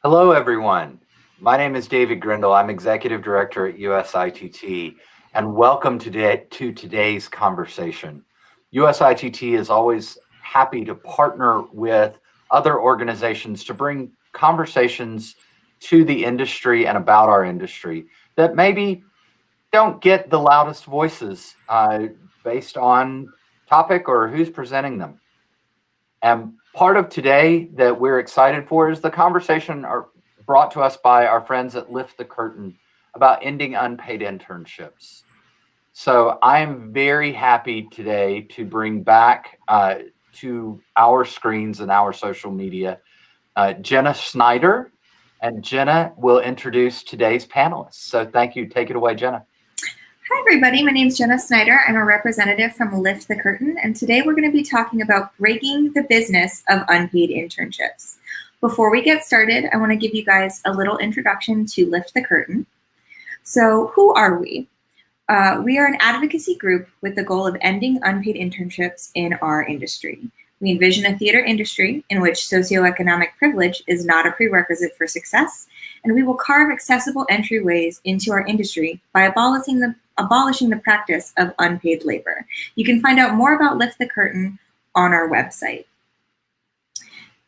Hello, everyone. My name is David Grindle. I'm Executive Director at USITT, and welcome to today's conversation. USITT is always happy to partner with other organizations to bring conversations to the industry and about our industry that maybe don't get the loudest voices based on topic or who's presenting them. And part of today that we're excited for is the conversation brought to us by our friends at Lift the Curtain about ending unpaid internships. So I'm very happy today to bring back to our screens and our social media Jenna Snyder, and Jenna will introduce today's panelists. So thank you. Take it away, Jenna. Hi, everybody. My name is Jenna Snyder. I'm a representative from Lift the Curtain, and today we're going to be talking about breaking the business of unpaid internships. Before we get started, I want to give you guys a little introduction to Lift the Curtain. So who are we? We are an advocacy group with the goal of ending unpaid internships in our industry. We envision a theater industry in which socioeconomic privilege is not a prerequisite for success, and we will carve accessible entryways into our industry by abolishing the practice of unpaid labor. You can find out more about Lift the Curtain on our website.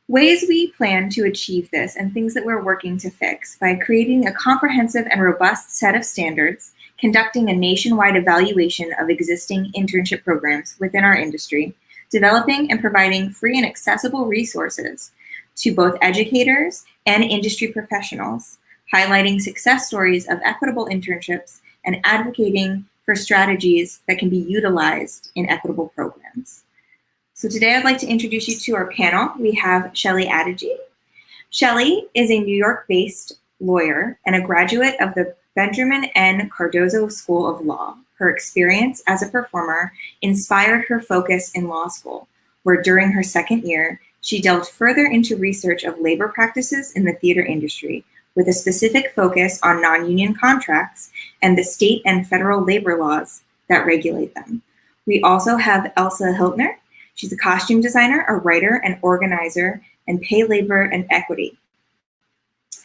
Ways we plan to achieve this and things that we're working to fix by creating a comprehensive and robust set of standards, conducting a nationwide evaluation of existing internship programs within our industry, developing and providing free and accessible resources to both educators and industry professionals, highlighting success stories of equitable internships, and advocating for strategies that can be utilized in equitable programs. So today I'd like to introduce you to our panel. We have Shelley Adagi. Shelley is a New York-based lawyer and a graduate of the Benjamin N. Cardozo School of Law. Her experience as a performer inspired her focus in law school, where during her second year, she delved further into research of labor practices in the theater industry, with a specific focus on non-union contracts and the state and federal labor laws that regulate them. We also have Elsa Hiltner. She's a costume designer, a writer, and organizer in pay, labor, and equity.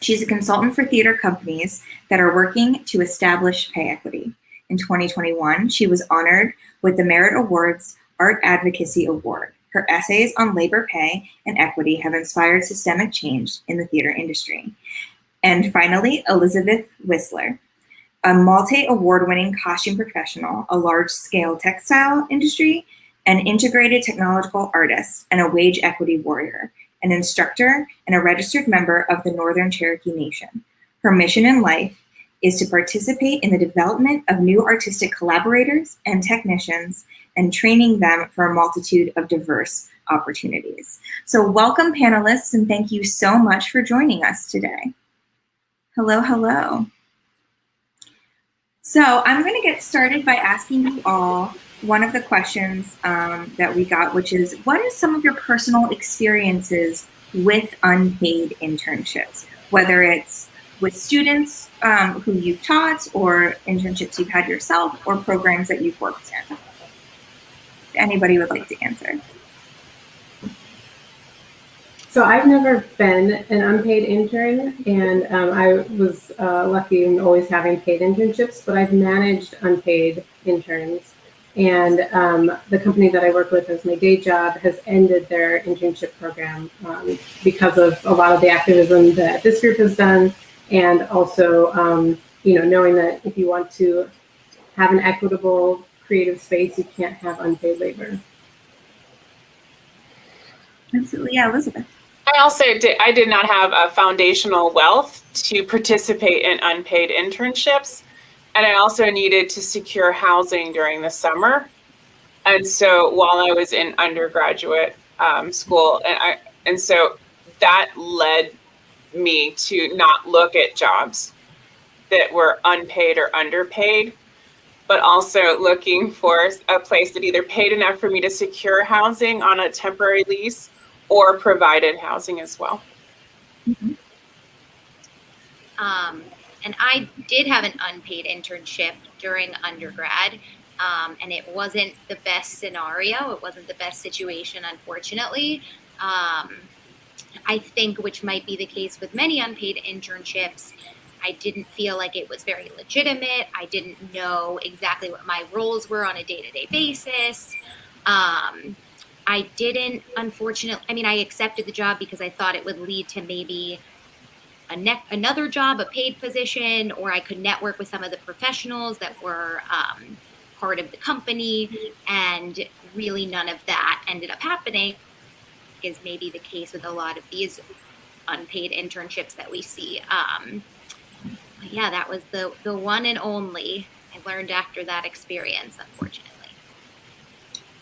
She's a consultant for theater companies that are working to establish pay equity. In 2021, she was honored with the Merit Awards Art Advocacy Award. Her essays on labor pay and equity have inspired systemic change in the theater industry. And finally, Elizabeth Whistler, a multi-award-winning costume professional, a large-scale textile industry, an integrated technological artist, and a wage equity warrior, an instructor, and a registered member of the Northern Cherokee Nation. Her mission in life is to participate in the development of new artistic collaborators and technicians and training them for a multitude of diverse opportunities. So welcome, panelists, and thank you so much for joining us today. Hello, hello. So I'm going to get started by asking you all one of the questions that we got, which is, what are some of your personal experiences with unpaid internships, whether it's with students who you've taught or internships you've had yourself or programs that you've worked in? If anybody would like to answer. So I've never been an unpaid intern, and I was lucky in always having paid internships, but I've managed unpaid interns. And the company that I work with as my day job has ended their internship program because of a lot of the activism that this group has done, and also, knowing that if you want to have an equitable creative space, you can't have unpaid labor. Absolutely, yeah, Elizabeth. I did not have a foundational wealth to participate in unpaid internships. And I also needed to secure housing during the summer. And so while I was in undergraduate school, and so that led me to not look at jobs that were unpaid or underpaid, but also looking for a place that either paid enough for me to secure housing on a temporary lease or provided housing as well. Mm-hmm. And I did have an unpaid internship during undergrad, and it wasn't the best scenario. It wasn't the best situation, unfortunately. I think, which might be the case with many unpaid internships, I didn't feel like it was very legitimate. I didn't know exactly what my roles were on a day-to-day basis. I didn't, unfortunately, I mean, I accepted the job because I thought it would lead to maybe another job, a paid position, or I could network with some of the professionals that were part of the company. And really none of that ended up happening, is maybe the case with a lot of these unpaid internships that we see. But yeah, that was the one and only I learned after that experience, unfortunately.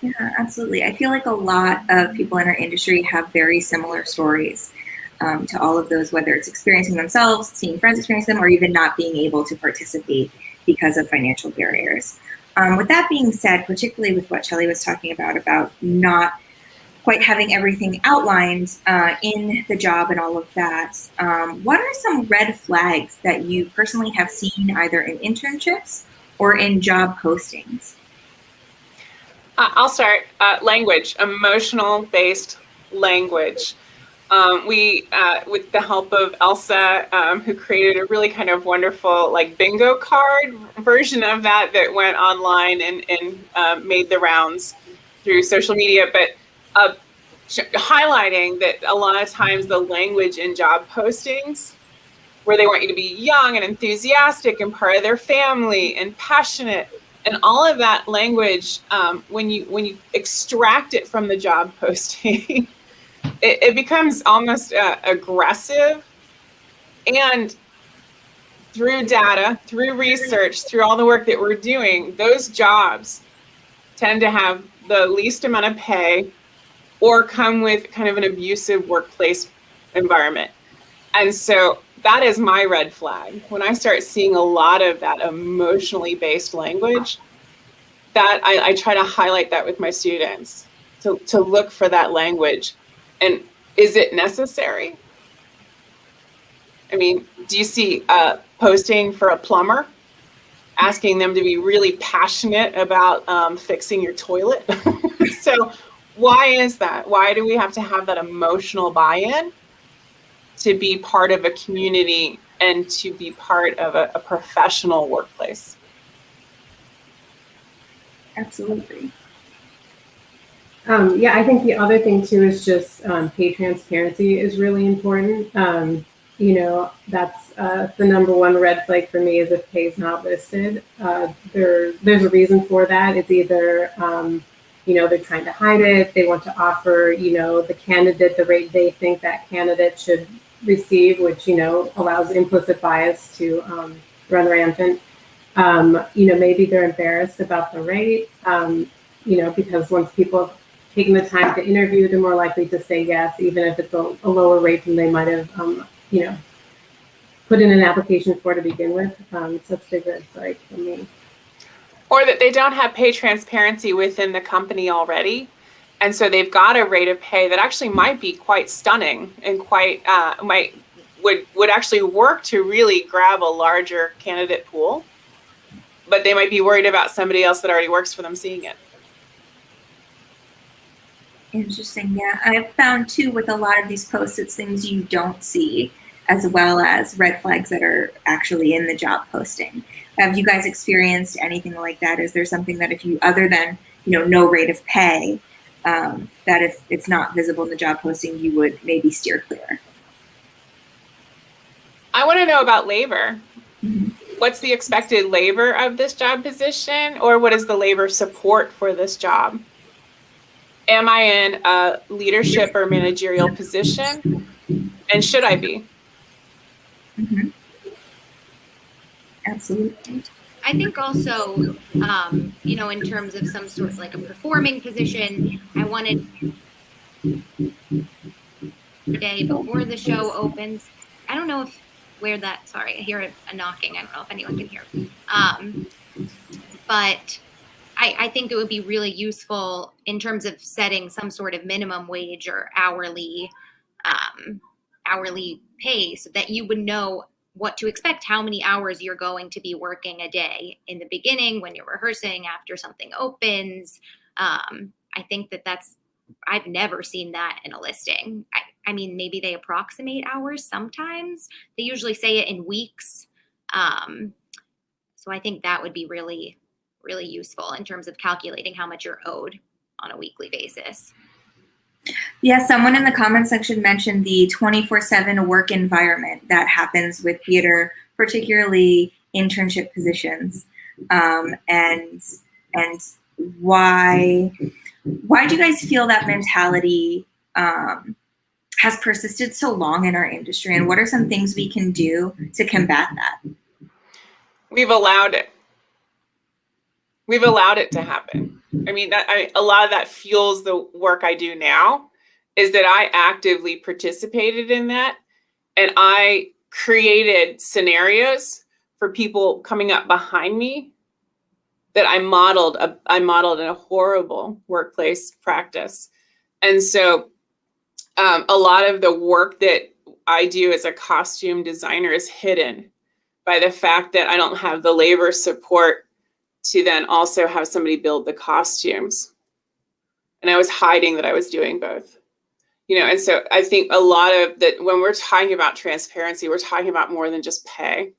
Yeah, absolutely. I feel like a lot of people in our industry have very similar stories to all of those, whether it's experiencing themselves, seeing friends experience them, or even not being able to participate because of financial barriers. With that being said, particularly with what Shelley was talking about not quite having everything outlined in the job and all of that, what are some red flags that you personally have seen either in internships or in job postings? I'll start. Language, emotional-based language. We, with the help of Elsa, who created a really kind of wonderful like bingo card version of that went online and made the rounds through social media, but highlighting that a lot of times the language in job postings, where they want you to be young and enthusiastic and part of their family and passionate, and all of that language, when you extract it from the job posting, it becomes almost aggressive. And through data, through research, through all the work that we're doing, those jobs tend to have the least amount of pay or come with kind of an abusive workplace environment. And so that is my red flag. When I start seeing a lot of that emotionally based language, that I try to highlight that with my students to look for that language. And is it necessary? I mean, do you see posting for a plumber, asking them to be really passionate about fixing your toilet? So why is that? Why do we have to have that emotional buy-in to be part of a community and to be part of a professional workplace? Absolutely. Yeah, I think the other thing too is just pay transparency is really important. That's the number one red flag for me is if pay is not listed. There's a reason for that. It's either they're trying to hide it. They want to offer the candidate the rate they think that candidate should receive, which allows implicit bias to run rampant. Maybe they're embarrassed about the rate. Because once people have taken the time to interview, they're more likely to say yes, even if it's a lower rate than they might have, put in an application for to begin with. So that's a big red flag for me. Or that they don't have pay transparency within the company already. And so they've got a rate of pay that actually might be quite stunning and quite would actually work to really grab a larger candidate pool. But they might be worried about somebody else that already works for them seeing it. Interesting. Yeah, I've found too with a lot of these posts, it's things you don't see, as well as red flags that are actually in the job posting. Have you guys experienced anything like that? Is there something that if you, other than no rate of pay, that if it's not visible in the job posting, you would maybe steer clear? I want to know about labor. Mm-hmm. What's the expected labor of this job position, or what is the labor support for this job? Am I in a leadership or managerial position? And should I be? Mm-hmm. Absolutely. I think also, in terms of some sort of like a performing position, I wanted today before the show opens. I don't know sorry, I hear a knocking. I don't know if anyone can hear. But I think it would be really useful in terms of setting some sort of minimum wage or hourly pay, so that you would know what to expect, how many hours you're going to be working a day in the beginning, when you're rehearsing, after something opens. I think that's, I've never seen that in a listing. I mean, maybe they approximate hours sometimes. They usually say it in weeks. So I think that would be really, really useful in terms of calculating how much you're owed on a weekly basis. Yeah, someone in the comment section mentioned the 24/7 work environment that happens with theater, particularly internship positions, and why do you guys feel that mentality has persisted so long in our industry, and what are some things we can do to combat that? We've allowed it. We've allowed it to happen. I mean, a lot of that fuels the work I do now, is that I actively participated in that, and I created scenarios for people coming up behind me that I modeled in a horrible workplace practice. And so a lot of the work that I do as a costume designer is hidden by the fact that I don't have the labor support to then also have somebody build the costumes. And I was hiding that I was doing both. And so I think a lot of that, when we're talking about transparency, we're talking about more than just pay.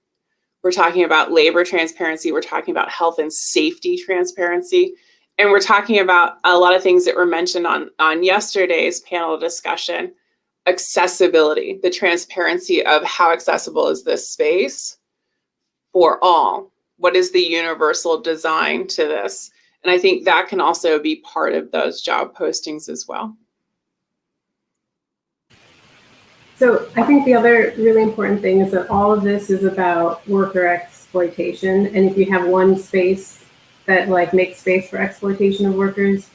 We're talking about labor transparency. We're talking about health and safety transparency. And we're talking about a lot of things that were mentioned on yesterday's panel discussion. Accessibility, the transparency of how accessible is this space for all. What is the universal design to this? And I think that can also be part of those job postings as well. So I think the other really important thing is that all of this is about worker exploitation. And if you have one space that makes space for exploitation of workers,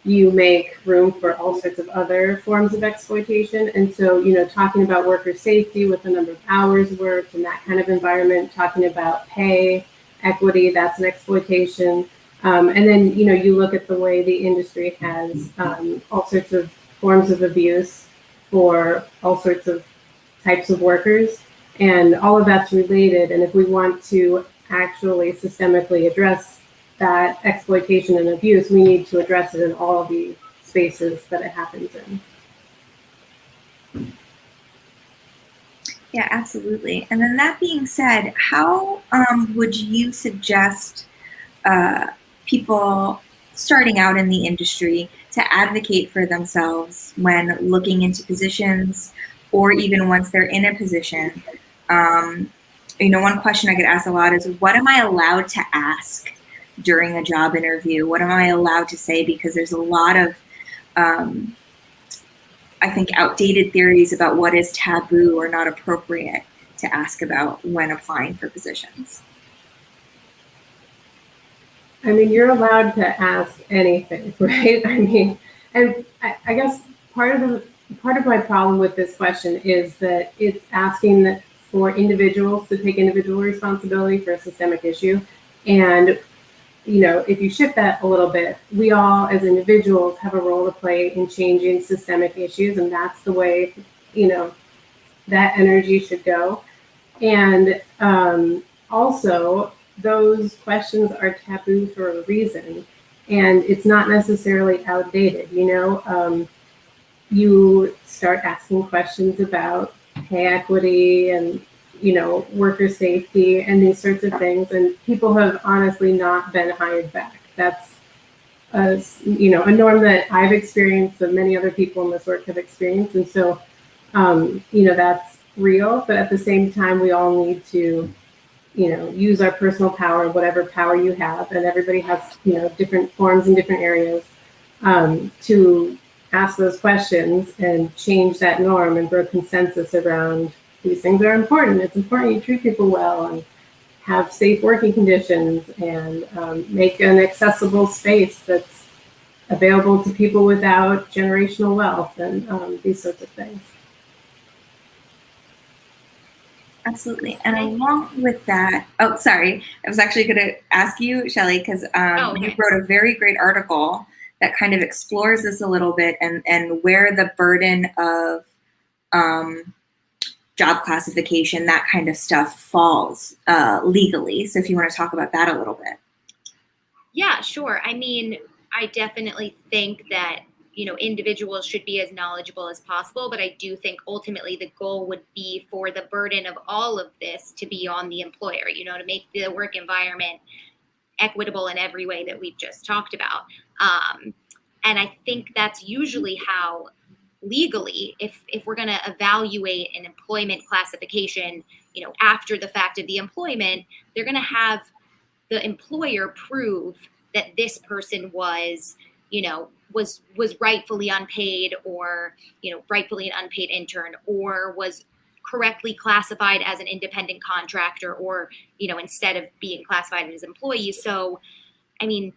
you make room for all sorts of other forms of exploitation. And so, talking about worker safety with the number of hours worked and that kind of environment, talking about pay, equity, that's an exploitation. And then, you look at the way the industry has all sorts of forms of abuse for all sorts of types of workers, and all of that's related. And if we want to actually systemically address that exploitation and abuse, we need to address it in all of the spaces that it happens in. Yeah, absolutely. And then that being said, how would you suggest people starting out in the industry to advocate for themselves when looking into positions, or even once they're in a position? One question I get asked a lot is, what am I allowed to ask during a job interview? What am I allowed to say? Because there's a lot of, I think, outdated theories about what is taboo or not appropriate to ask about when applying for positions. I mean, you're allowed to ask anything, right? I mean, and I guess part of my problem with this question is that it's asking for individuals to take individual responsibility for a systemic issue. And, if you shift that a little bit, we all as individuals have a role to play in changing systemic issues. And that's the way, that energy should go. And also, those questions are taboo for a reason, and it's not necessarily outdated. You start asking questions about pay equity and worker safety and these sorts of things, and people have honestly not been hired back. That's a norm that I've experienced, that many other people in this work have experienced, and so that's real. But at the same time, we all need to use our personal power, whatever power you have, and everybody has, different forms in different areas, to ask those questions and change that norm and grow consensus around these things are important. It's important you treat people well and have safe working conditions and make an accessible space that's available to people without generational wealth and these sorts of things. Absolutely. And along with that, oh, sorry, I was actually going to ask you, Shelley, because you wrote a very great article that kind of explores this a little bit and where the burden of job classification, that kind of stuff falls legally. So if you want to talk about that a little bit. Yeah, sure. I mean, I definitely think that individuals should be as knowledgeable as possible, but I do think ultimately the goal would be for the burden of all of this to be on the employer, to make the work environment equitable in every way that we've just talked about. And I think that's usually how legally, if we're going to evaluate an employment classification, after the fact of the employment, they're going to have the employer prove that this person was rightfully unpaid, or rightfully an unpaid intern, or was correctly classified as an independent contractor, or instead of being classified as employees. So I mean,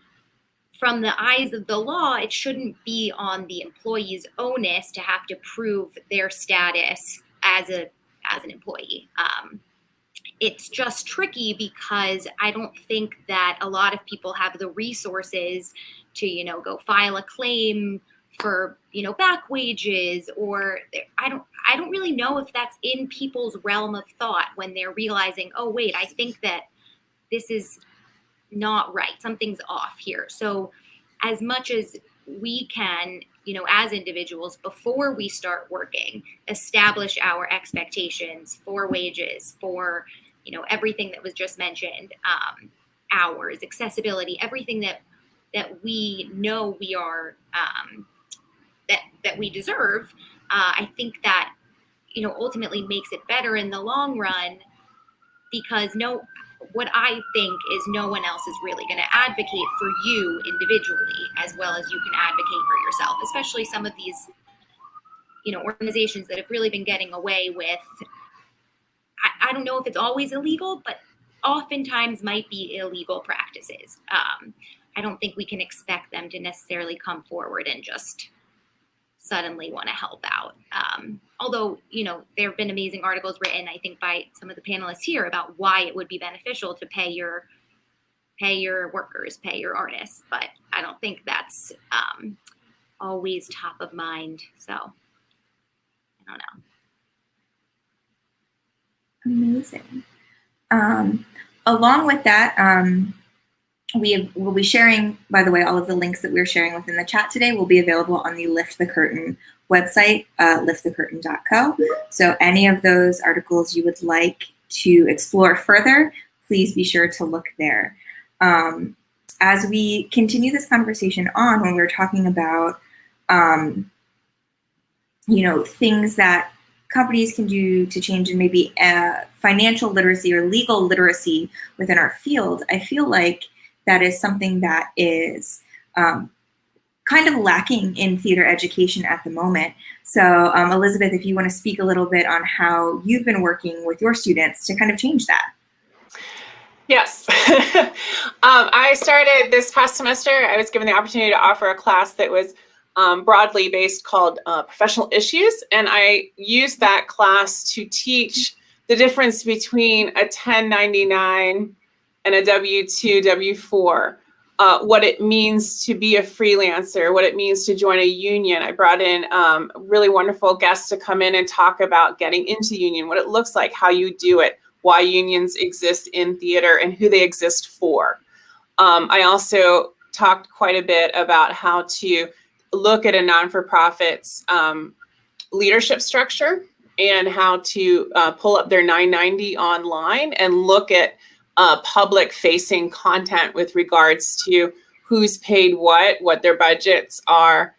from the eyes of the law, it shouldn't be on the employee's onus to have to prove their status as an employee. It's just tricky because I don't think that a lot of people have the resources to, go file a claim for, back wages, or I don't really know if that's in people's realm of thought when they're realizing, oh, wait, I think that this is not right. Something's off here. So as much as we can, as individuals, before we start working, establish our expectations for wages, for, everything that was just mentioned, hours, accessibility, everything that we know we are, that we deserve, I think that, ultimately makes it better in the long run, because what I think is no one else is really going to advocate for you individually as well as you can advocate for yourself, especially some of these, organizations that have really been getting away with, I don't know if it's always illegal, but oftentimes might be illegal practices. I don't think we can expect them to necessarily come forward and just suddenly want to help out. Although, there have been amazing articles written, I think, by some of the panelists here about why it would be beneficial to pay your workers, pay your artists. But I don't think that's always top of mind. So I don't know. Amazing. Along with that, we'll be sharing, by the way, all of the links that we're sharing within the chat today will be available on the Lift the Curtain website, liftthecurtain.co. So any of those articles you would like to explore further, please be sure to look there. As we continue this conversation on, when we're talking about, things that companies can do to change and maybe financial literacy or legal literacy within our field, I feel like that is something that is kind of lacking in theater education at the moment. So Elizabeth, if you want to speak a little bit on how you've been working with your students to kind of change that. Yes. I started this past semester, I was given the opportunity to offer a class that was broadly based called Professional Issues. And I used that class to teach the difference between a 1099 and a W-2, W-4, what it means to be a freelancer, what it means to join a union. I brought in really wonderful guests to come in and talk about getting into union, what it looks like, how you do it, why unions exist in theater, and who they exist for. I also talked quite a bit about how to look at a non-for-profit's leadership structure and how to pull up their 990 online and look at public-facing content with regards to who's paid what their budgets are,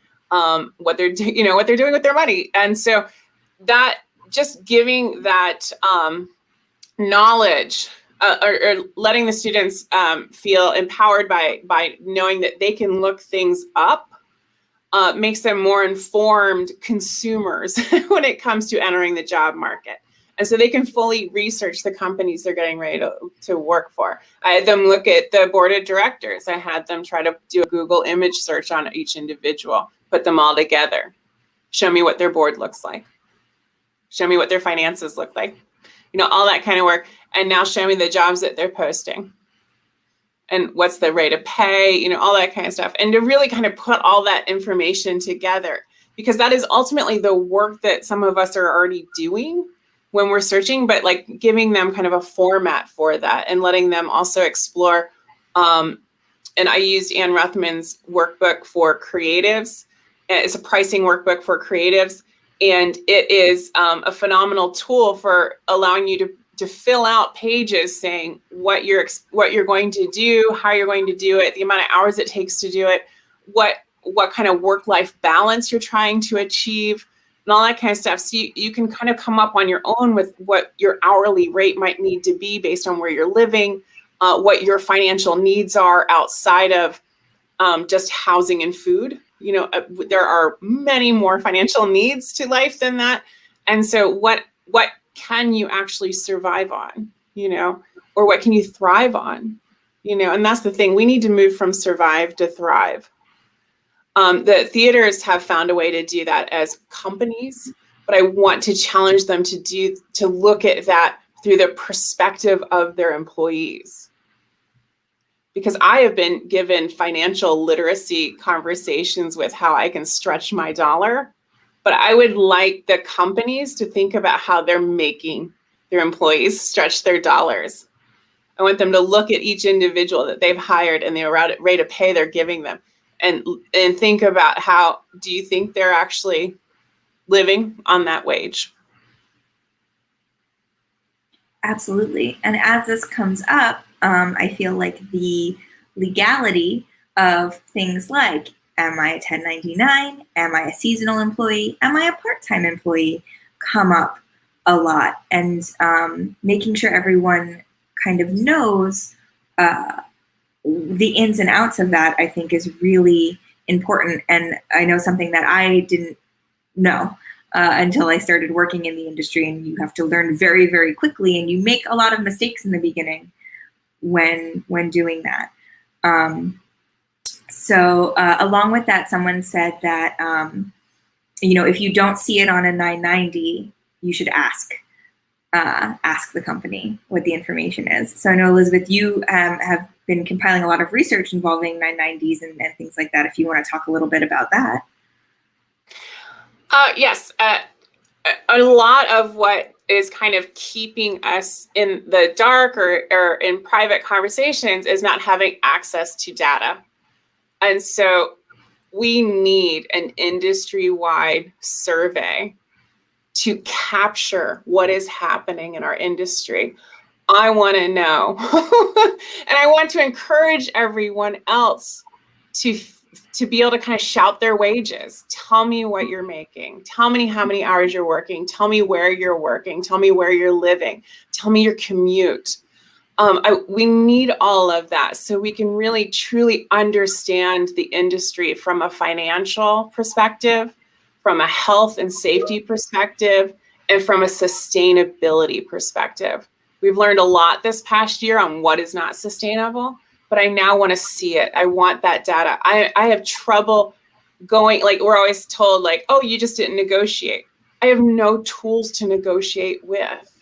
what they're doing with their money. And so that just giving that knowledge or letting the students feel empowered by knowing that they can look things up makes them more informed consumers when it comes to entering the job market. And so they can fully research the companies they're getting ready to work for. I had them look at the board of directors. I had them try to do a Google image search on each individual, put them all together, show me what their board looks like, show me what their finances look like, all that kind of work. And now show me the jobs that they're posting and what's the rate of pay, all that kind of stuff. And to really kind of put all that information together, because that is ultimately the work that some of us are already doing when we're searching, but like giving them kind of a format for that and letting them also explore. And I used Ann Ruthman's workbook for creatives It's a pricing workbook for creatives, and it is a phenomenal tool for allowing you to fill out pages saying what you're going to do, how you're going to do it, the amount of hours it takes to do it, what kind of work-life balance you're trying to achieve, and all that kind of stuff. So you can kind of come up on your own with what your hourly rate might need to be based on where you're living, what your financial needs are outside of just housing and food. There are many more financial needs to life than that. And so what can you actually survive on, or what can you thrive on, and that's the thing. We need to move from survive to thrive. The theaters have found a way to do that as companies, but I want to challenge them to look at that through the perspective of their employees. Because I have been given financial literacy conversations with how I can stretch my dollar, but I would like the companies to think about how they're making their employees stretch their dollars. I want them to look at each individual that they've hired and the rate of pay they're giving them, and think about how do you think they're actually living on that wage? Absolutely. And as this comes up, I feel like the legality of things like, am I a 1099? Am I a seasonal employee? Am I a part-time employee? Come up a lot. And making sure everyone kind of knows the ins and outs of that, I think, is really important. And I know something that I didn't know until I started working in the industry, and you have to learn very, very quickly, and you make a lot of mistakes in the beginning when doing that. So along with that, someone said that if you don't see it on a 990, you should ask the company what the information is. So I know, Elizabeth, you have been compiling a lot of research involving 990s and things like that. If you want to talk a little bit about that. Yes, a lot of what is kind of keeping us in the dark or in private conversations is not having access to data. And so we need an industry-wide survey to capture what is happening in our industry. I want to know, and I want to encourage everyone else to be able to kind of shout their wages. Tell me what you're making. Tell me how many hours you're working. Tell me where you're working. Tell me where you're living. Tell me your commute. We need all of that so we can really, truly understand the industry from a financial perspective, from a health and safety perspective, and from a sustainability perspective. We've learned a lot this past year on what is not sustainable, but I now want to see it. I want that data. I have trouble going, like we're always told, like, oh, you just didn't negotiate. I have no tools to negotiate with.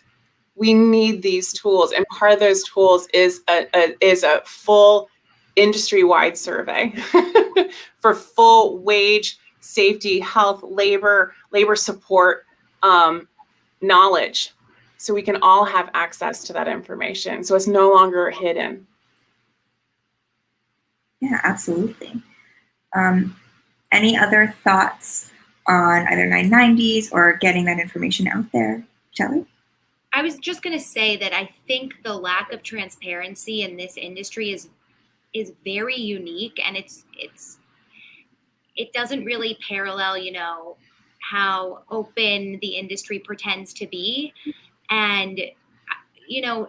We need these tools, and part of those tools is a full industry-wide survey for full wage, safety, health, labor support, knowledge, so we can all have access to that information. So it's no longer hidden. Yeah, absolutely. Any other thoughts on either 990s or getting that information out there, Shelley? I was just going to say that I think the lack of transparency in this industry is very unique, and it doesn't really parallel, how open the industry pretends to be. And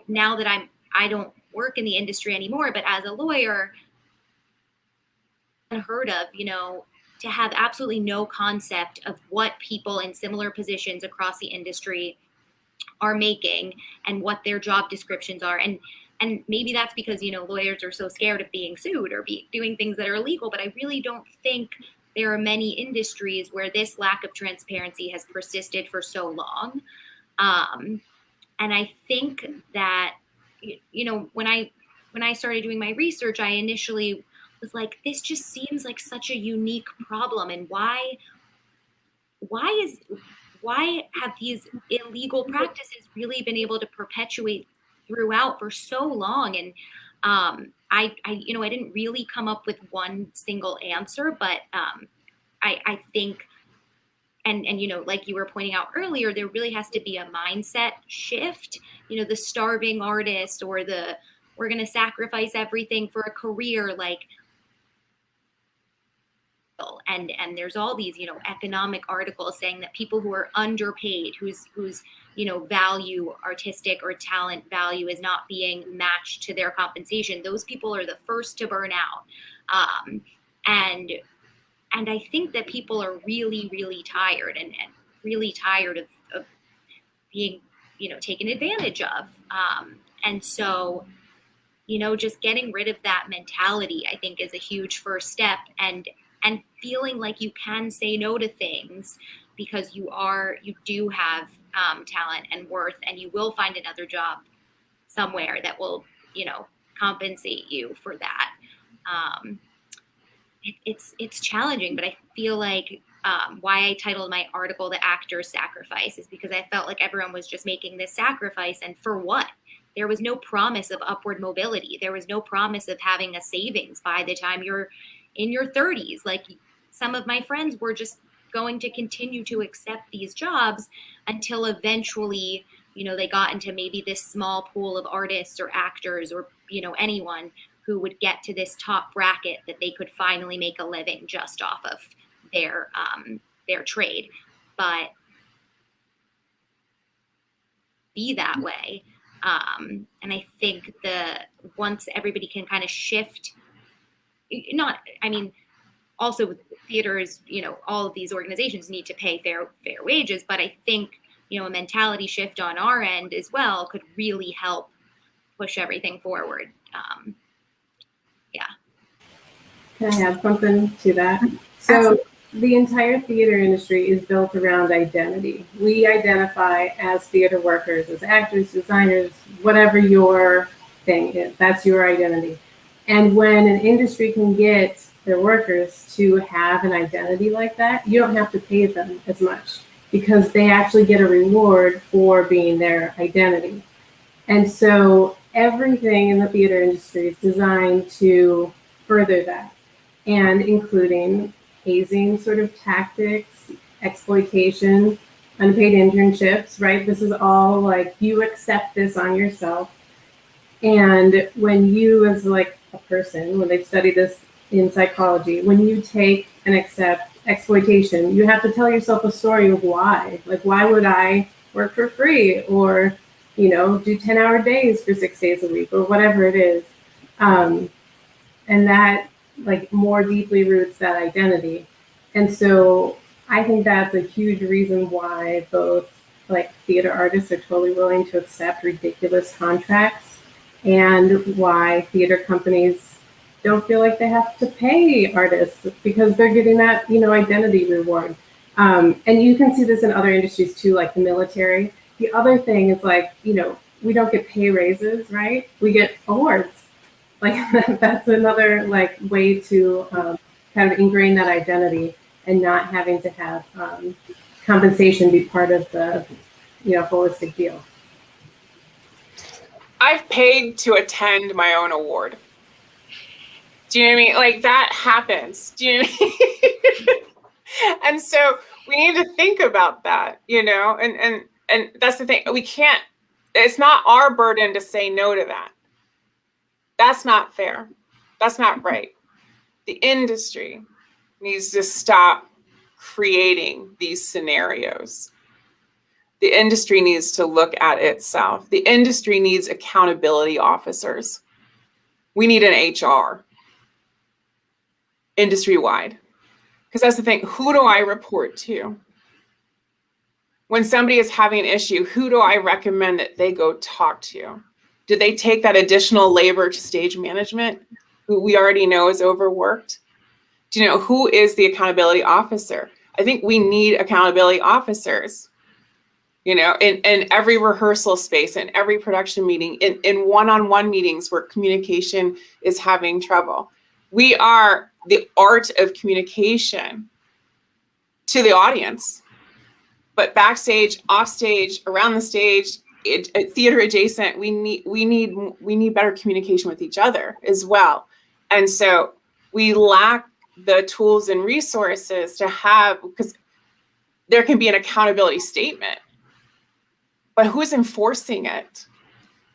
now that I don't work in the industry anymore, but as a lawyer, unheard of, to have absolutely no concept of what people in similar positions across the industry are making and what their job descriptions are. And maybe that's because, lawyers are so scared of being sued or doing things that are illegal, but I really don't think there are many industries where this lack of transparency has persisted for so long. And I think that, when I started doing my research, I initially was like, this just seems like such a unique problem. And why have these illegal practices really been able to perpetuate throughout for so long? And I didn't really come up with one single answer, but I think, and like you were pointing out earlier, there really has to be a mindset shift. The starving artist, or the we're going to sacrifice everything for a career, like. And there's all these economic articles saying that people who are underpaid, whose value, artistic or talent value, is not being matched to their compensation, those people are the first to burn out. And I think that people are really, really tired and really tired of being taken advantage of. And so just getting rid of that mentality, I think, is a huge first step, and feeling like you can say no to things because you do have talent and worth, and you will find another job somewhere that will compensate you for that. It's challenging, but I feel like why I titled my article "The Actor's Sacrifice" is because I felt like everyone was just making this sacrifice, and for what? There was no promise of upward mobility. There was no promise of having a savings by the time you're in your 30s. Like, some of my friends were just going to continue to accept these jobs until eventually, they got into maybe this small pool of artists or actors or, anyone who would get to this top bracket that they could finally make a living just off of their trade. But be that way. And I think once everybody can kind of shift, also theaters, all of these organizations need to pay fair wages, but I think, a mentality shift on our end as well could really help push everything forward. Yeah. Can I add something to that? So the entire theater industry is built around identity. We identify as theater workers, as actors, designers, whatever your thing is, that's your identity. And when an industry can get their workers to have an identity like that, you don't have to pay them as much because they actually get a reward for being their identity. And so everything in the theater industry is designed to further that, and including hazing sort of tactics, exploitation, unpaid internships, right? This is all like, you accept this on yourself. And when you, as like a person, when they study this in psychology, when you take and accept exploitation, you have to tell yourself a story of why. Like, why would I work for free, or do 10-hour days for 6 days a week, or whatever it is. And that like more deeply roots that identity. And so I think that's a huge reason why both like theater artists are totally willing to accept ridiculous contracts, and why theater companies don't feel like they have to pay artists because they're getting that, identity reward. And you can see this in other industries too, like the military. The other thing is like, we don't get pay raises, right? We get awards. Like that's another like way to kind of ingrain that identity, and not having to have compensation be part of the holistic deal. I've paid to attend my own award. Do you know what I mean? Like, that happens. Do you know what I mean? And so we need to think about that, and that's the thing. We can't, it's not our burden to say no to that. That's not fair. That's not right. The industry needs to stop creating these scenarios. The industry needs to look at itself. The industry needs accountability officers. We need an HR industry-wide. Because that's the thing, who do I report to? When somebody is having an issue, who do I recommend that they go talk to? Do they take that additional labor to stage management, who we already know is overworked? Do you know who is the accountability officer? I think we need accountability officers, in every rehearsal space, in every production meeting, in one-on-one meetings where communication is having trouble. We are the art of communication to the audience, but backstage, offstage, around the stage, theater adjacent, we need better communication with each other as well. And so we lack the tools and resources to have, because there can be an accountability statement, but who's enforcing it?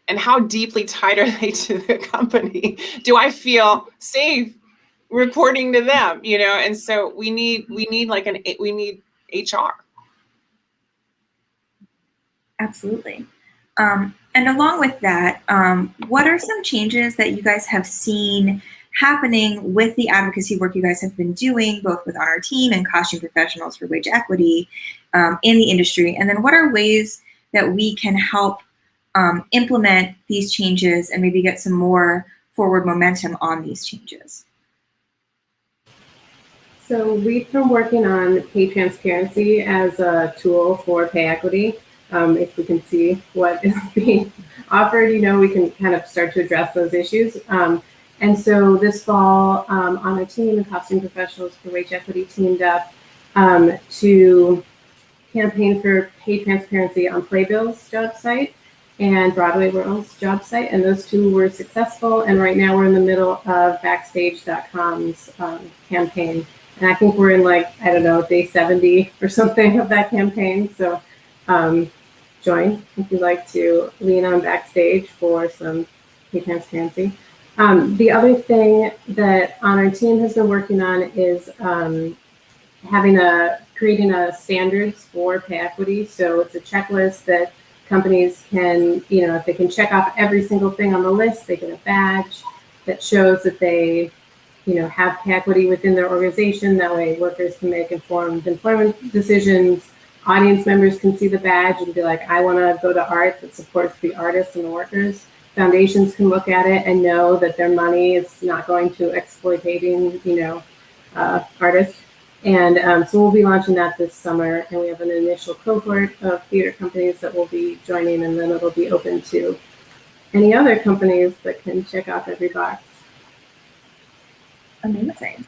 And how deeply tied are they to the company? Do I feel safe reporting to them? And so we need HR. Absolutely. And along with that, what are some changes that you guys have seen happening with the advocacy work you guys have been doing, both with on our team and costume professionals for wage equity in the industry? And then what are ways that we can help implement these changes and maybe get some more forward momentum on these changes? So we've been working on pay transparency as a tool for pay equity. If we can see what is being offered, we can kind of start to address those issues. And so this fall, on our team, the costume professionals for wage equity teamed up to campaign for pay transparency on Playbill's job site and Broadway World's job site. And those two were successful. And right now we're in the middle of Backstage.com's campaign. And I think we're in day 70 or something of that campaign. So join if you'd like to lean on Backstage for some pay transparency. The other thing that on our team has been working on is creating a standards for pay equity. So it's a checklist that companies can, if they can check off every single thing on the list, they get a badge that shows that they have pay equity within their organization. That way workers can make informed employment decisions. Audience members can see the badge and be like, I want to go to art that supports the artists and the workers. Foundations can look at it and know that their money is not going to exploiting, artists. And so we'll be launching that this summer. And we have an initial cohort of theater companies that will be joining, and then it'll be open to any other companies that can check off every box. Amazing.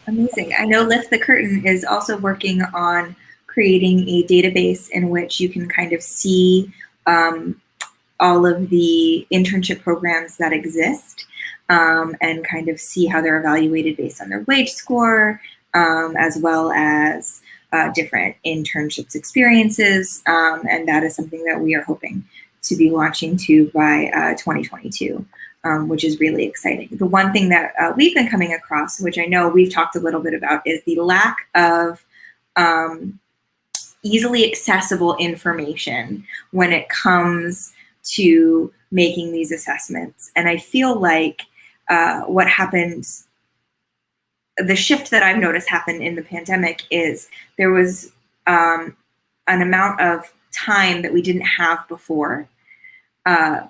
Amazing. I know Lift the Curtain is also working on creating a database in which you can kind of see all of the internship programs that exist and kind of see how they're evaluated based on their wage score, as well as different internships experiences. And that is something that we are hoping to be launching to by 2022. Which is really exciting. The one thing that we've been coming across, which I know we've talked a little bit about, is the lack of easily accessible information when it comes to making these assessments. And I feel like what happens, the shift that I've noticed happen in the pandemic is there was an amount of time that we didn't have before.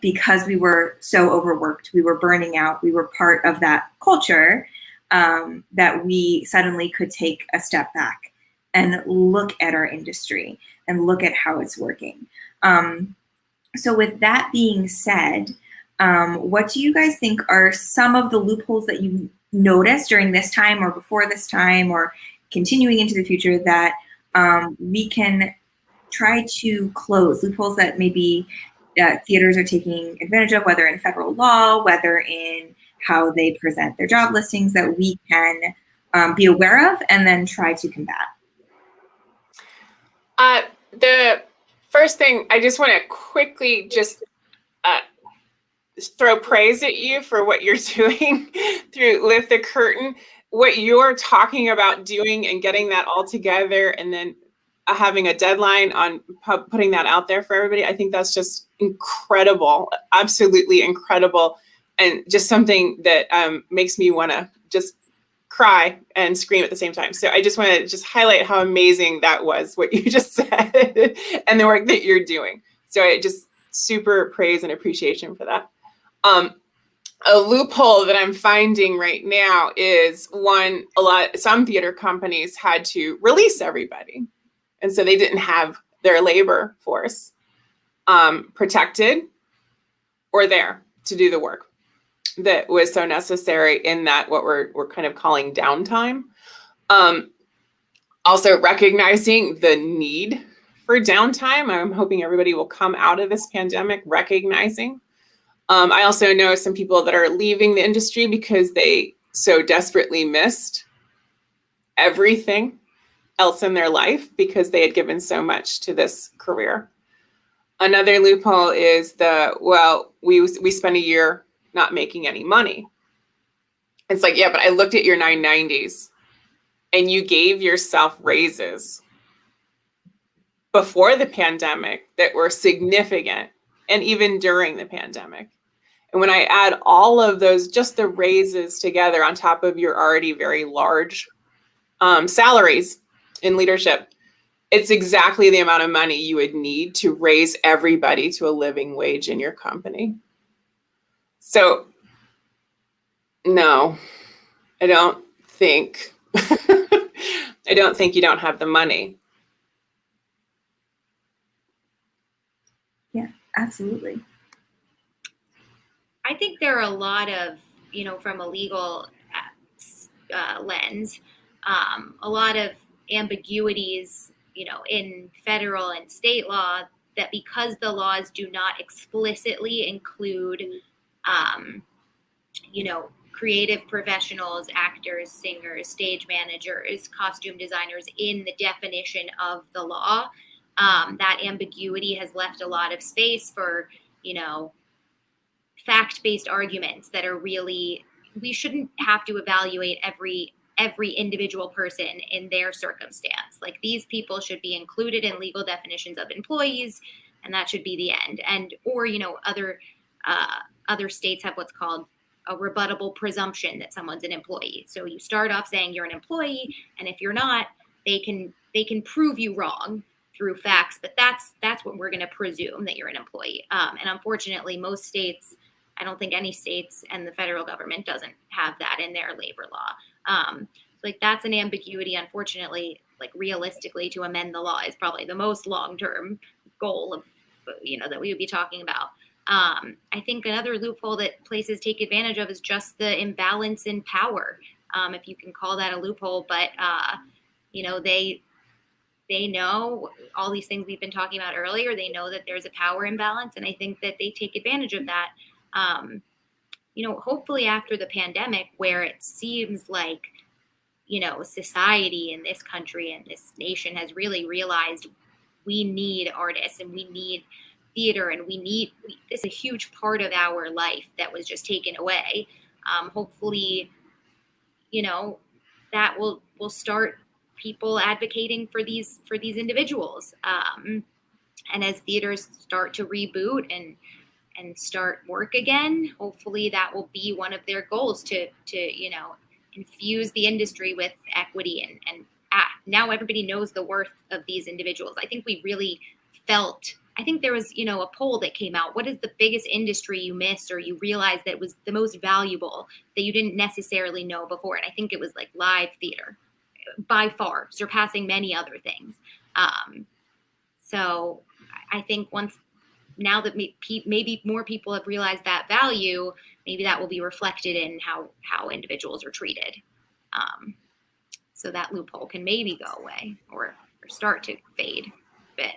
Because we were so overworked, we were burning out, we were part of that culture, that we suddenly could take a step back and look at our industry and look at how it's working. So with that being said, what do you guys think are some of the loopholes that you noticed during this time or before this time or continuing into the future that we can try to close, loopholes that maybe theaters are taking advantage of, whether in federal law, whether in how they present their job listings, that we can be aware of and then try to combat? The first thing, I just want to quickly just throw praise at you for what you're doing through Lift the Curtain. What you're talking about doing and getting that all together and then having a deadline on putting that out there for everybody, I think that's just incredible, absolutely incredible, and just something that makes me want to just cry and scream at the same time. So I just want to just highlight how amazing that was, what you just said, and the work that you're doing. So I just super praise and appreciation for that. A loophole that I'm finding right now is some theater companies had to release everybody. And so they didn't have their labor force protected or there to do the work that was so necessary in that what we're kind of calling downtime. Also recognizing the need for downtime. I'm hoping everybody will come out of this pandemic recognizing. I also know some people that are leaving the industry because they so desperately missed everything else in their life because they had given so much to this career. Another loophole is we spent a year not making any money. It's like, yeah, but I looked at your 990s and you gave yourself raises before the pandemic that were significant, and even during the pandemic. And when I add all of those, just the raises together on top of your already very large salaries in leadership, it's exactly the amount of money you would need to raise everybody to a living wage in your company. So, no, I don't think, I don't think you don't have the money. Yeah, absolutely. I think there are a lot of, from a legal lens, a lot of ambiguities, in federal and state law, that because the laws do not explicitly include, creative professionals, actors, singers, stage managers, costume designers in the definition of the law, that ambiguity has left a lot of space for, fact-based arguments that are really, we shouldn't have to evaluate every individual person in their circumstance. Like, these people should be included in legal definitions of employees, and that should be the end. And or other states have what's called a rebuttable presumption that someone's an employee. So you start off saying you're an employee, and if you're not, they can prove you wrong through facts. But that's what we're going to presume, that you're an employee. And unfortunately, most states, I don't think any states, and the federal government doesn't have that in their labor law. Like, that's an ambiguity. Unfortunately, like, realistically, to amend the law is probably the most long-term goal of, that we would be talking about. I think another loophole that places take advantage of is just the imbalance in power, if you can call that a loophole. But they know all these things we've been talking about earlier. They know that there's a power imbalance, and I think that they take advantage of that. Hopefully after the pandemic, where it seems like, society in this country and this nation has really realized we need artists and we need theater, and this is a huge part of our life that was just taken away. Hopefully, that will start people advocating for these individuals. And as theaters start to reboot and start work again, hopefully that will be one of their goals, to infuse the industry with equity and now everybody knows the worth of these individuals. I think we really felt, I think there was, a poll that came out. What is the biggest industry you missed, or you realized that it was the most valuable that you didn't necessarily know before? And I think it was like live theater, by far, surpassing many other things. So I think now that maybe more people have realized that value, maybe that will be reflected in how individuals are treated. So that loophole can maybe go away or start to fade a bit.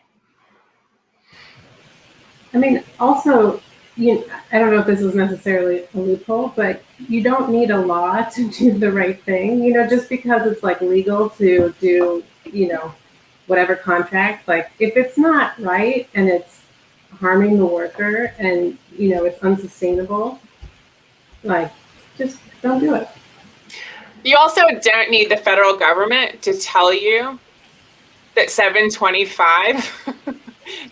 I mean, also, I don't know if this is necessarily a loophole, but you don't need a law to do the right thing. Just because it's like legal to do, whatever contract, like, if it's not right and it's harming the worker and, it's unsustainable, like, just don't do it. You also don't need the federal government to tell you that $7.25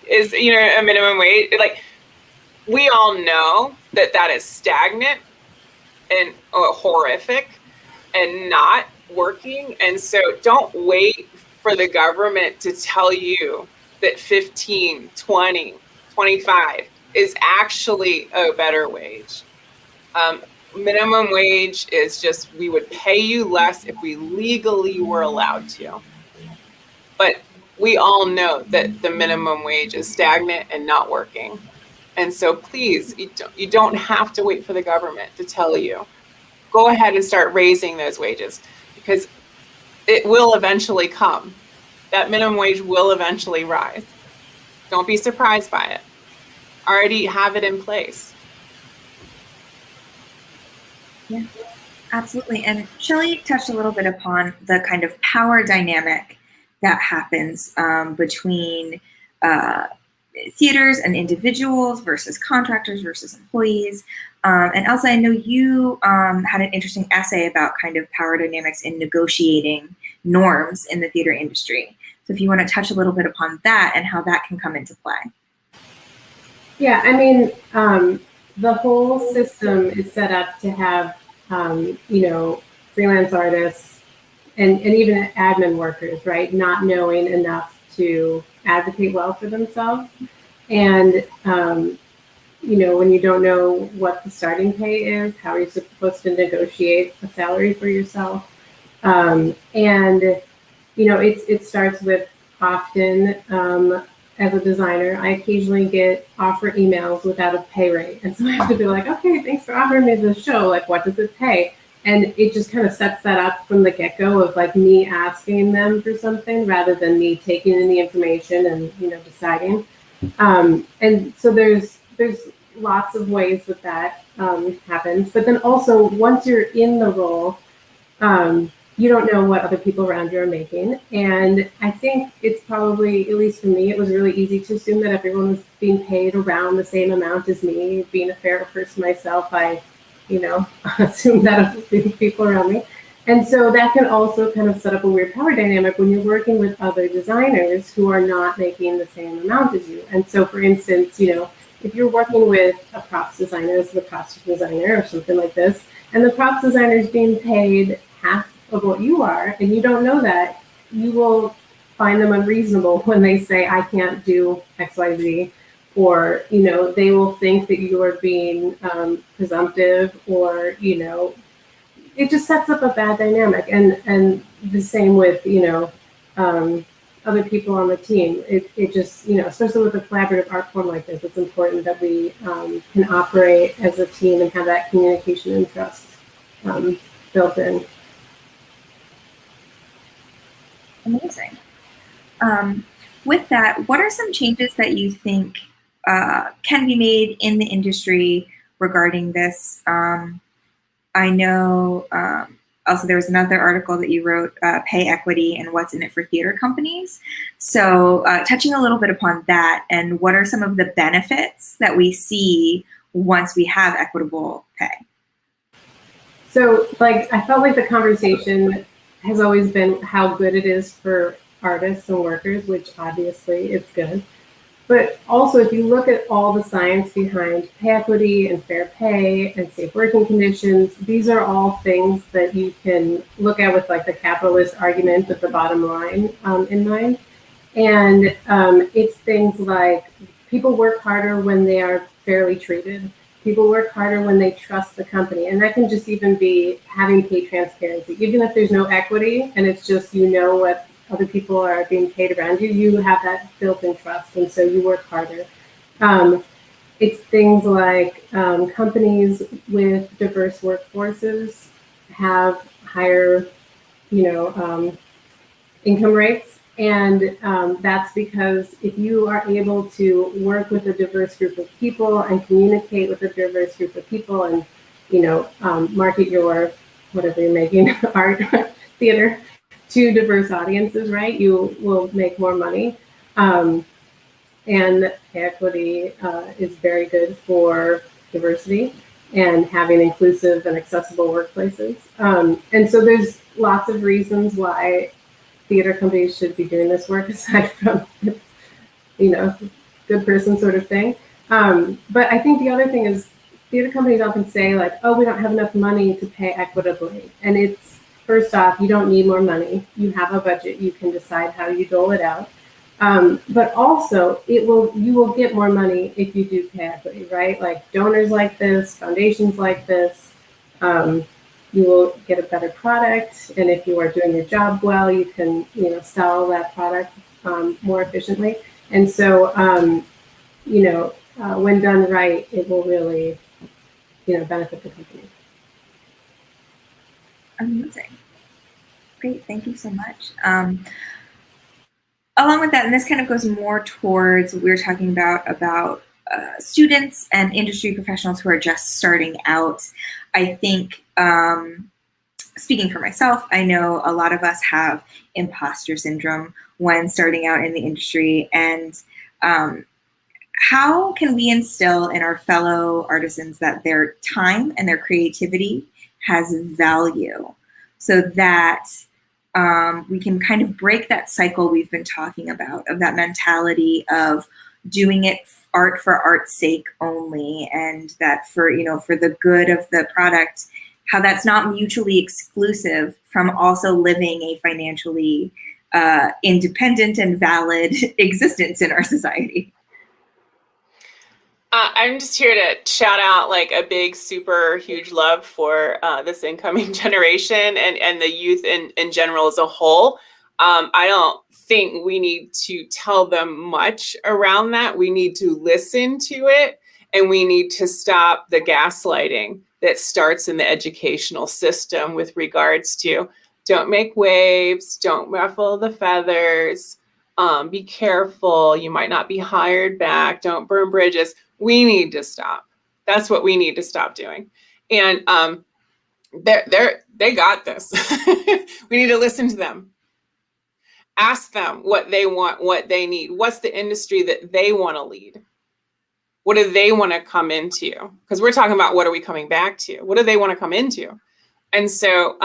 is, a minimum wage. Like, we all know that is stagnant and horrific and not working. And so don't wait for the government to tell you that 15, 20, 25 is actually a better wage. Minimum wage is just, we would pay you less if we legally were allowed to. But we all know that the minimum wage is stagnant and not working. And so please, you don't have to wait for the government to tell you. Go ahead and start raising those wages, because it will eventually come. That minimum wage will eventually rise. Don't be surprised by it. Already have it in place. Yeah, Absolutely. And Shelley touched a little bit upon the kind of power dynamic that happens between theaters and individuals versus contractors versus employees. And Elsa, I know you had an interesting essay about kind of power dynamics in negotiating norms in the theater industry. So if you want to touch a little bit upon that and how that can come into play. Yeah, I mean, the whole system is set up to have, freelance artists and even admin workers, right, not knowing enough to advocate well for themselves. And, when you don't know what the starting pay is, how are you supposed to negotiate a salary for yourself? It starts with often, as a designer, I occasionally get offer emails without a pay rate. And so I have to be like, okay, thanks for offering me the show. Like, what does it pay? And it just kind of sets that up from the get-go of like me asking them for something rather than me taking in the information and, deciding. And so there's lots of ways that happens. But then also once you're in the role, you don't know what other people around you are making. And I think it's probably, at least for me, it was really easy to assume that everyone was being paid around the same amount as me. Being a fair person myself, I, assume that of the people around me. And so that can also kind of set up a weird power dynamic when you're working with other designers who are not making the same amount as you. And so, for instance, if you're working with a props designer as the costume designer or something like this, and the props designer is being paid half of what you are, and you don't know that, you will find them unreasonable when they say, I can't do XYZ, or, they will think that you are being presumptive, or, it just sets up a bad dynamic. And the same with, other people on the team. It just, especially with a collaborative art form like this, it's important that we can operate as a team and have that communication and trust built in. Amazing. With that, what are some changes that you think can be made in the industry regarding this? I know also there was another article that you wrote, Pay Equity and What's in It for Theater Companies. So touching a little bit upon that, and what are some of the benefits that we see once we have equitable pay? So I felt like the conversation has always been how good it is for artists and workers, which obviously it's good. But also, if you look at all the science behind pay equity and fair pay and safe working conditions, these are all things that you can look at with the capitalist argument with the bottom line in mind. And it's things like people work harder when they are fairly treated. People work harder when they trust the company. And that can just even be having pay transparency. Even if there's no equity and it's just what other people are being paid around you, you have that built-in trust, and so you work harder. It's things like companies with diverse workforces have higher, income rates, and that's because if you are able to work with a diverse group of people and communicate with a diverse group of people, and market your whatever you're making, art, theater, to diverse audiences, right? You will make more money. And equity is very good for diversity and having inclusive and accessible workplaces. And so there's lots of reasons why theater companies should be doing this work, aside from, good person sort of thing. But I think the other thing is theater companies often say oh, we don't have enough money to pay equitably. And it's, first off, you don't need more money. You have a budget. You can decide how you dole it out. But also, you will get more money if you do pay equity, right? Donors like this, foundations like this, you will get a better product. And if you are doing your job well, you can, sell that product more efficiently. And so, when done right, it will really, benefit the company. Amazing. Great, thank you so much. Along with that, and this kind of goes more towards what we were talking about students and industry professionals who are just starting out. I think speaking for myself, I know a lot of us have imposter syndrome when starting out in the industry. And how can we instill in our fellow artisans that their time and their creativity has value so that we can kind of break that cycle we've been talking about, of that mentality of doing it art for art's sake only, and that for the good of the product, how that's not mutually exclusive from also living a financially independent and valid existence in our society. I'm just here to shout out like a big, super huge love for this incoming generation and the youth in general as a whole. I don't think we need to tell them much around that. We need to listen to it, and we need to stop the gaslighting that starts in the educational system with regards to don't make waves, don't ruffle the feathers, be careful, you might not be hired back, don't burn bridges. We need to stop. That's what we need to stop doing. And they got this. We need to listen to them. Ask them what they want, what they need. What's the industry that they want to lead? What do they want to come into? Because we're talking about what are we coming back to? What do they want to come into? And so,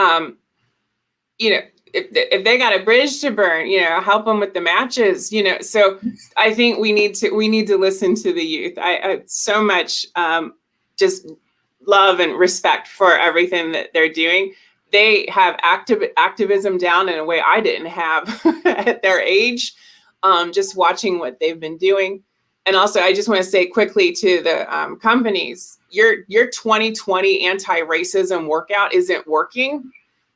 if they got a bridge to burn, help them with the matches, so I think we need to listen to the youth. I so much just love and respect for everything that they're doing. They have activism down in a way I didn't have at their age, just watching what they've been doing. And also, I just want to say quickly to the companies, your 2020 anti-racism workout isn't working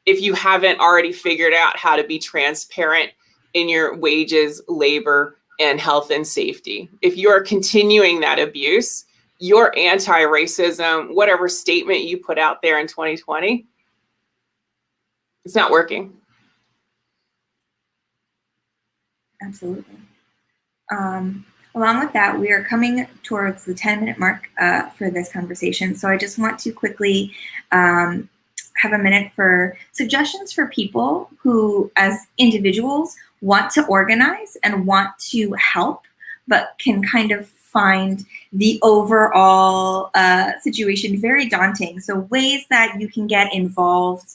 if you haven't already figured out how to be transparent in your wages, labor, and health and safety. If you're continuing that abuse, your anti-racism, whatever statement you put out there in 2020, it's not working. Absolutely. Along with that, we are coming towards the 10-minute mark for this conversation. So I just want to quickly have a minute for suggestions for people who, as individuals, want to organize and want to help, but can kind of find the overall situation very daunting. So ways that you can get involved.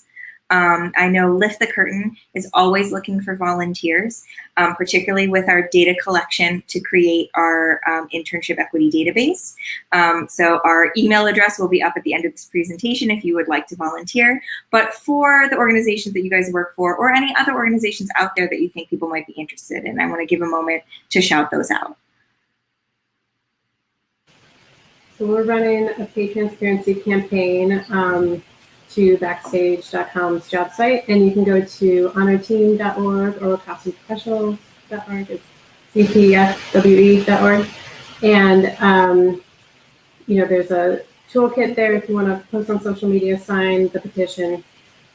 I know Lift the Curtain is always looking for volunteers, particularly with our data collection to create our internship equity database. So our email address will be up at the end of this presentation if you would like to volunteer. But for the organizations that you guys work for, or any other organizations out there that you think people might be interested in, I want to give a moment to shout those out. So we're running a pay transparency campaign to backstage.com's job site, and you can go to honorteam.org or costumprofessionals.org. It's cpfwe.org, and there's a toolkit there if you want to post on social media, sign the petition.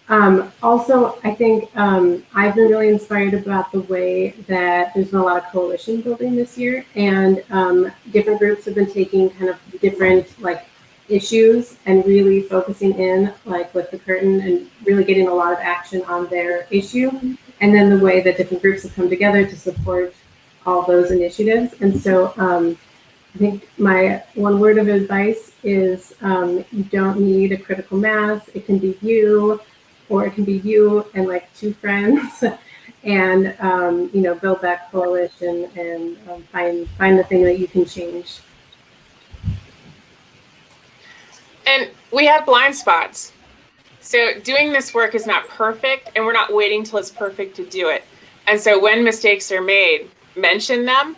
Also, I think I've been really inspired about the way that there's been a lot of coalition building this year, and different groups have been taking kind of different issues and really focusing in, like with the curtain, and really getting a lot of action on their issue. And then the way that different groups have come together to support all those initiatives. And so I think my one word of advice is you don't need a critical mass. It can be you, or it can be you and two friends, and build that coalition and find the thing that you can change. And we have blind spots. So doing this work is not perfect, and we're not waiting till it's perfect to do it. And so when mistakes are made, mention them,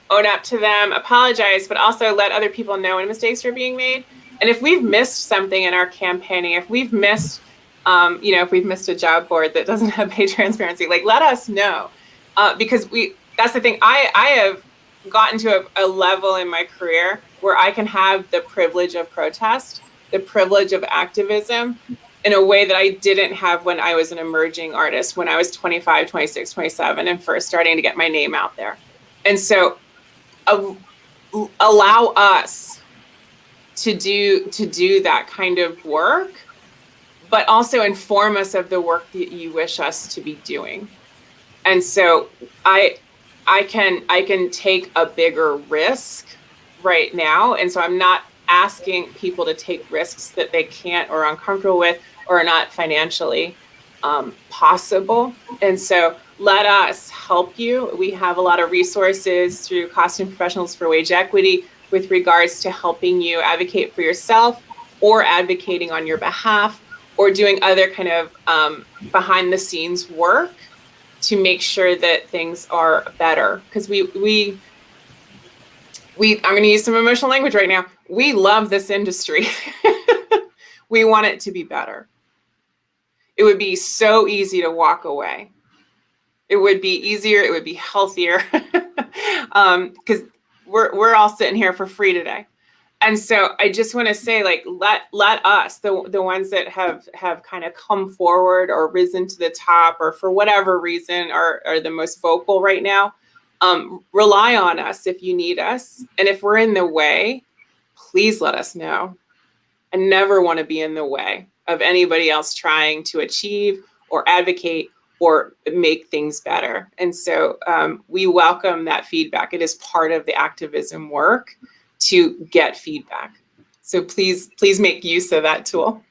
own up to them, apologize, but also let other people know when mistakes are being made. And if we've missed something in our campaigning, if we've missed, if we've missed a job board that doesn't have pay transparency, let us know. Because that's the thing, I have gotten to a level in my career where I can have the privilege of protest, the privilege of activism in a way that I didn't have when I was an emerging artist, when I was 25, 26, 27, and first starting to get my name out there. And so allow us to do that kind of work, but also inform us of the work that you wish us to be doing. And so I can take a bigger risk right now. And so I'm not asking people to take risks that they can't or are uncomfortable with or are not financially possible. And so let us help you. We have a lot of resources through Costume Professionals for Wage Equity with regards to helping you advocate for yourself or advocating on your behalf or doing other kind of behind the scenes work to make sure that things are better. Because I'm going to use some emotional language right now. We love this industry. We want it to be better. It would be so easy to walk away. It would be easier. It would be healthier. Because we're all sitting here for free today. And so I just want to say, like, let us, the ones that have kind of come forward or risen to the top or for whatever reason are the most vocal right now, rely on us if you need us. And if we're in the way, please let us know. I never want to be in the way of anybody else trying to achieve or advocate or make things better. And so we welcome that feedback. It is part of the activism work to get feedback. So please make use of that tool.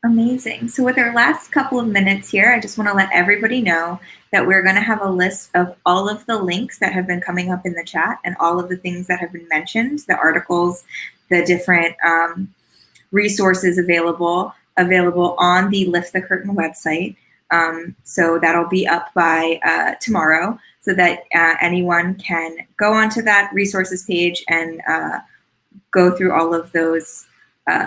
Amazing. So with our last couple of minutes here, I just want to let everybody know that we're going to have a list of all of the links that have been coming up in the chat and all of the things that have been mentioned, the articles, the different resources available on the Lift the Curtain website. So that'll be up by tomorrow so that anyone can go onto that resources page and go through all of those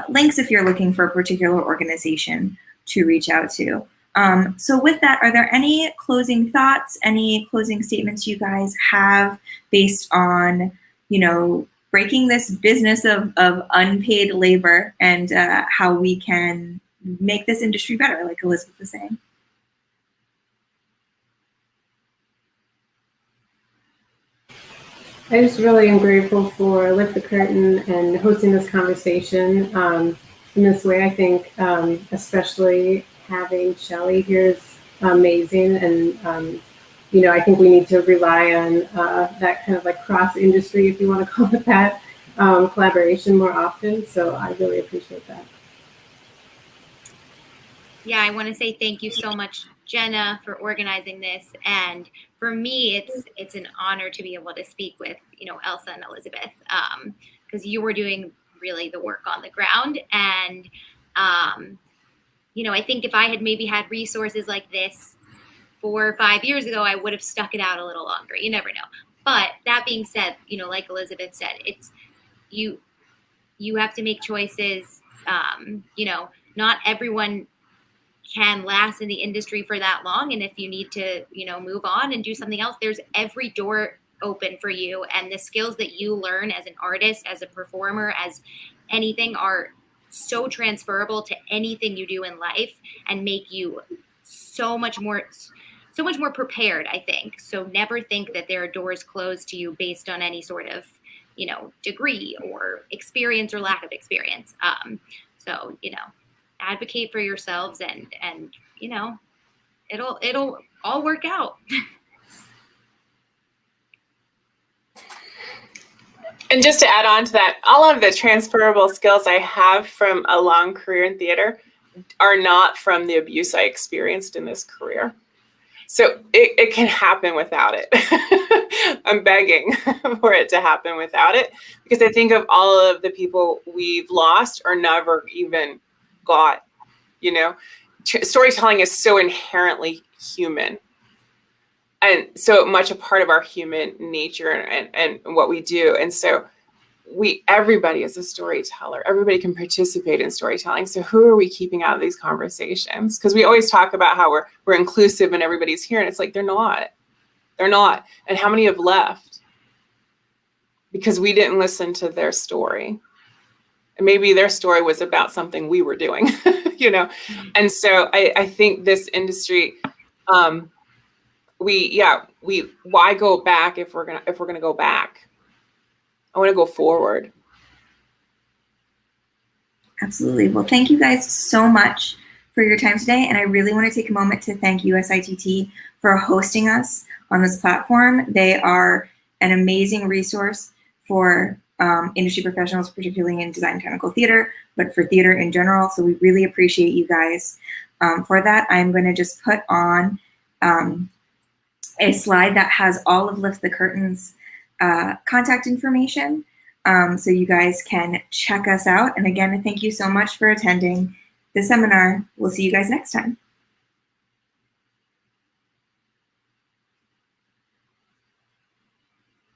links if you're looking for a particular organization to reach out to. So with that, are there any closing thoughts, any closing statements you guys have based on, breaking this business of unpaid labor and how we can make this industry better, like Elizabeth was saying? I just really am grateful for Lift the Curtain and hosting this conversation in this way. I think especially having Shelley here is amazing. And, I think we need to rely on that kind of like cross-industry, if you want to call it that, collaboration more often. So I really appreciate that. Yeah, I want to say thank you so much, Jenna, for organizing this. And for me, it's an honor to be able to speak with, Elsa and Elizabeth, because you were doing really the work on the ground. And, I think if I had maybe had resources like this 4 or 5 years ago, I would have stuck it out a little longer. You never know. But that being said, like Elizabeth said, it's you have to make choices. Not everyone can last in the industry for that long. And if you need to, move on and do something else, there's every door open for you. And the skills that you learn as an artist, as a performer, as anything are so transferable to anything you do in life and make you so much more prepared, I think. So never think that there are doors closed to you based on any sort of, degree or experience or lack of experience. So, advocate for yourselves and it'll all work out. And just to add on to that, all of the transferable skills I have from a long career in theater are not from the abuse I experienced in this career. So it can happen without it. I'm begging for it to happen without it, because I think of all of the people we've lost or never even got. Storytelling is so inherently human. And so much a part of our human nature and what we do. And so everybody is a storyteller. Everybody can participate in storytelling. So who are we keeping out of these conversations? Because we always talk about how we're inclusive and everybody's here. And it's like, they're not. And how many have left? Because we didn't listen to their story. And maybe their story was about something we were doing, And so I think this industry, why go back if we're gonna go back? I want to go forward. Absolutely. Well, thank you guys so much for your time today. And I really want to take a moment to thank USITT for hosting us on this platform. They are an amazing resource for industry professionals, particularly in design and technical theater, but for theater in general. So we really appreciate you guys for that. I'm going to just put on a slide that has all of Lift the Curtain's contact information. So you guys can check us out. And again, thank you so much for attending the seminar. We'll see you guys next time.